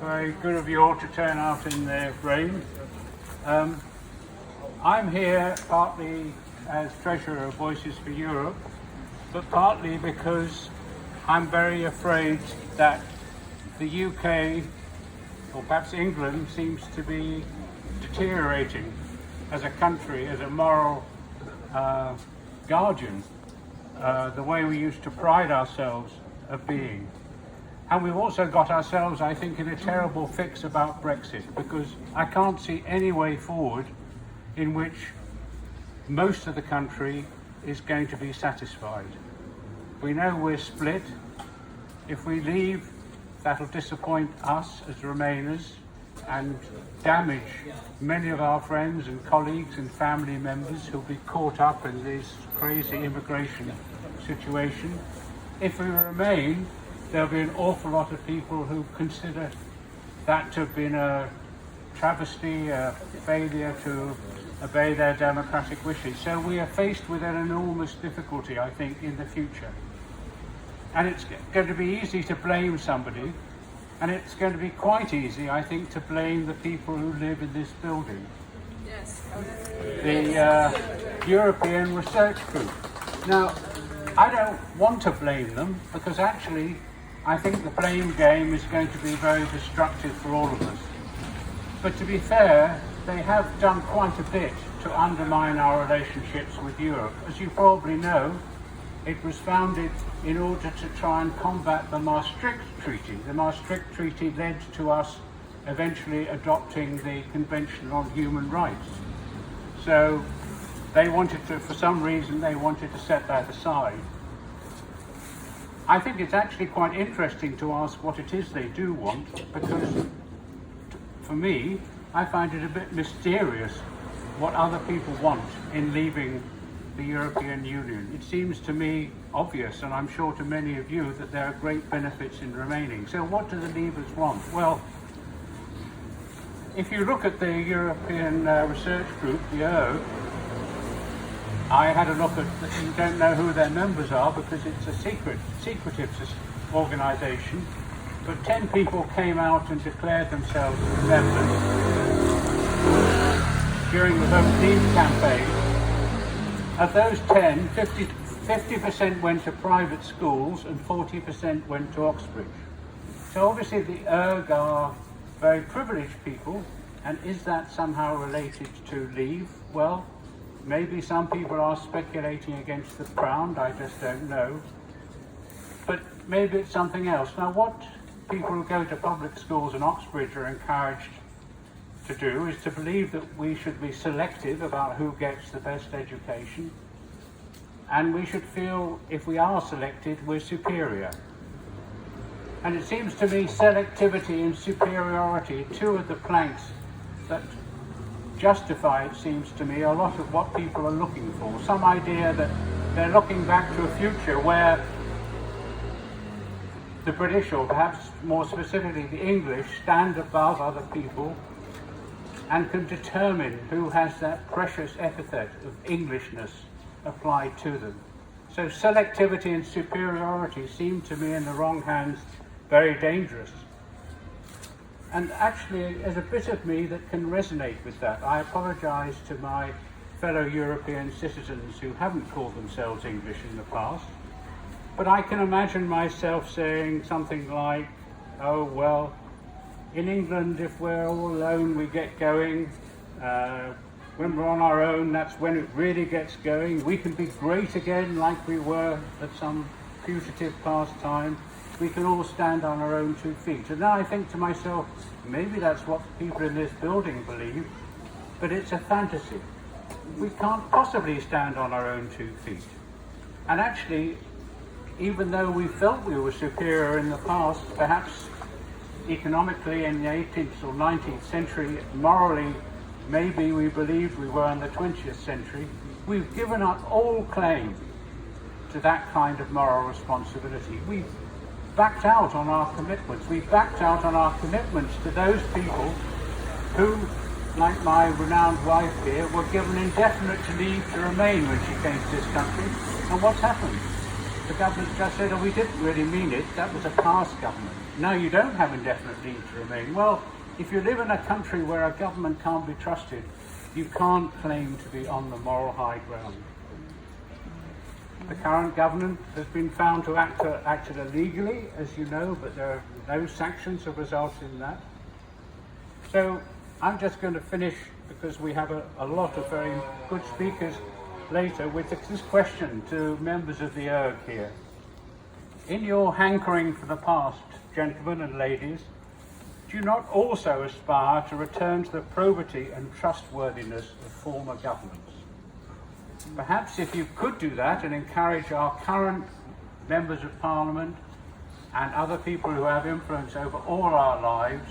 Very good of you all to turn out in the rain. I'm here partly as Treasurer of Voices for Europe, but partly because I'm very afraid that the UK, or perhaps England, seems to be deteriorating as a country, as a moral guardian, the way we used to pride ourselves of being. And we've also got ourselves, I think, in a terrible fix about Brexit, because I can't see any way forward in which most of the country is going to be satisfied. We know we're split. If we leave, that'll disappoint us as Remainers and damage many of our friends and colleagues and family members who'll be caught up in this crazy immigration situation. If we remain, there'll be an awful lot of people who consider that to have been a travesty, a failure to obey their democratic wishes. So we are faced with an enormous difficulty, I think, in the future. And it's going to be easy to blame somebody, and it's going to be quite easy, I think, to blame the people who live in this building. Yes. The European Research Group. Now, I don't want to blame them, because actually I think the blame game is going to be very destructive for all of us. But to be fair, they have done quite a bit to undermine our relationships with Europe. As you probably know, it was founded in order to try and combat the Maastricht Treaty. The Maastricht Treaty led to us eventually adopting the Convention on Human Rights. So they wanted to, for some reason, they wanted to set that aside. I think it's actually quite interesting to ask what it is they do want, because for me, I find it a bit mysterious what other people want in leaving the European Union. It seems to me obvious, and I'm sure to many of you, that there are great benefits in remaining. So what do the leavers want? Well, if you look at the European Research Group, the ERG, I had a look at, you don't know who their members are because it's a secretive organisation, but 10 people came out and declared themselves members during the Vote Leave campaign. Of those 10, 50% went to private schools and 40% went to Oxbridge. So obviously the ERG are very privileged people, and is that somehow related to leave? Well, maybe some people are speculating against the Crown, I just don't know. But maybe it's something else. Now, what people who go to public schools in Oxbridge are encouraged to do is to believe that we should be selective about who gets the best education, and we should feel, if we are selected, we're superior. And it seems to me selectivity and superiority are two of the planks that justify, it seems to me, a lot of what people are looking for. Some idea that they're looking back to a future where the British, or perhaps more specifically the English, stand above other people and can determine who has that precious epithet of Englishness applied to them. So selectivity and superiority seem to me, in the wrong hands, very dangerous. And actually, there's a bit of me that can resonate with that. I apologise to my fellow European citizens who haven't called themselves English in the past, but I can imagine myself saying something like, oh, well, in England, if we're all alone, we get going. When we're on our own, that's when it really gets going. We can be great again like we were at some fugitive past time. We can all stand on our own 2 feet. And now I think to myself, maybe that's what people in this building believe, but it's a fantasy. We can't possibly stand on our own 2 feet. And actually, even though we felt we were superior in the past, perhaps economically in the 18th or 19th century, morally, maybe we believed we were in the 20th century, we've given up all claim to that kind of moral responsibility. We've backed out on our commitments. We backed out on our commitments to those people who, like my renowned wife here, were given indefinite leave to remain when she came to this country. And what's happened? The government just said, oh, we didn't really mean it. That was a past government. no, you don't have indefinite leave to remain. Well, if you live in a country where a government can't be trusted, you can't claim to be on the moral high ground. The current government has been found to have acted illegally, as you know, but there are no sanctions have resulted in that. So I'm just going to finish, because we have a lot of very good speakers later, with this question to members of the erg here. In your hankering for the past, gentlemen and ladies, do you not also aspire to return to the probity and trustworthiness of former governments? Perhaps if you could do that and encourage our current members of Parliament and other people who have influence over all our lives,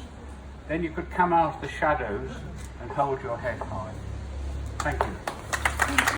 then you could come out of the shadows and hold your head high. Thank you.